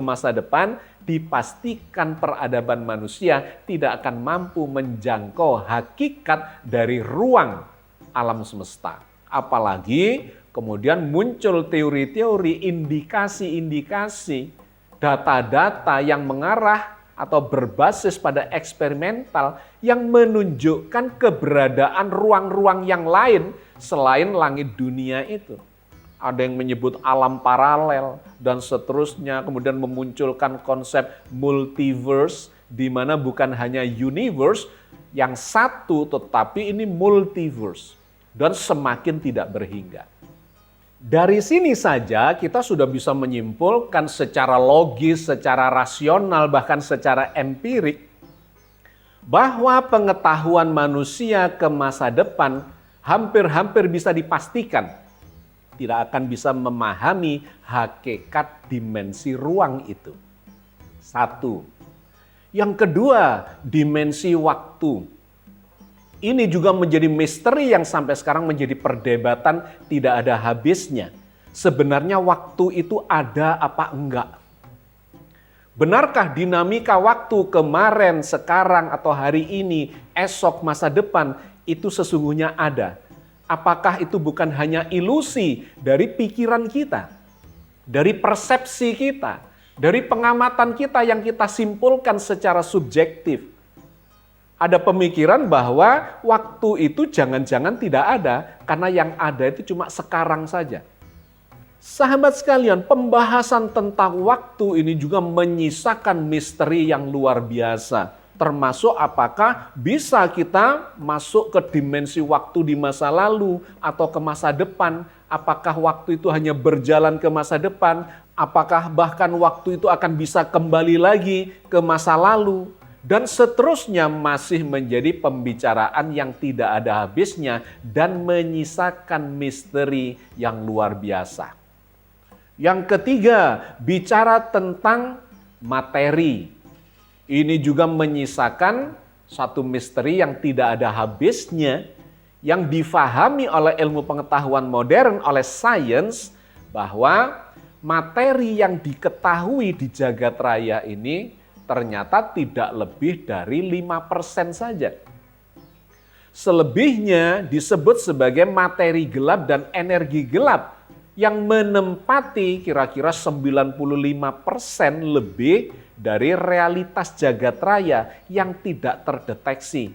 masa depan, dipastikan peradaban manusia tidak akan mampu menjangkau hakikat dari ruang alam semesta. Apalagi kemudian muncul teori-teori, indikasi-indikasi, data-data yang mengarah atau berbasis pada eksperimental yang menunjukkan keberadaan ruang-ruang yang lain selain langit dunia itu. Ada yang menyebut alam paralel dan seterusnya, kemudian memunculkan konsep multiverse, di mana bukan hanya universe yang satu, tetapi ini multiverse, dan semakin tidak berhingga. Dari sini saja kita sudah bisa menyimpulkan secara logis, secara rasional, bahkan secara empirik, bahwa pengetahuan manusia ke masa depan hampir-hampir bisa dipastikan tidak akan bisa memahami hakikat dimensi ruang itu. Satu. Yang kedua, dimensi waktu. Ini juga menjadi misteri yang sampai sekarang menjadi perdebatan tidak ada habisnya. Sebenarnya waktu itu ada apa enggak? Benarkah dinamika waktu kemarin, sekarang, atau hari ini, esok, masa depan itu sesungguhnya ada? Apakah itu bukan hanya ilusi dari pikiran kita, dari persepsi kita, dari pengamatan kita yang kita simpulkan secara subjektif? Ada pemikiran bahwa waktu itu jangan-jangan tidak ada, karena yang ada itu cuma sekarang saja. Sahabat sekalian, pembahasan tentang waktu ini juga menyisakan misteri yang luar biasa. Termasuk apakah bisa kita masuk ke dimensi waktu di masa lalu atau ke masa depan. Apakah waktu itu hanya berjalan ke masa depan? Apakah bahkan waktu itu akan bisa kembali lagi ke masa lalu? Dan seterusnya masih menjadi pembicaraan yang tidak ada habisnya dan menyisakan misteri yang luar biasa. Yang ketiga, bicara tentang materi. Ini juga menyisakan satu misteri yang tidak ada habisnya, yang difahami oleh ilmu pengetahuan modern, oleh sains, bahwa materi yang diketahui di jagat raya ini ternyata tidak lebih dari 5% saja. Selebihnya disebut sebagai materi gelap dan energi gelap yang menempati kira-kira 95% lebih dari realitas jagat raya yang tidak terdeteksi.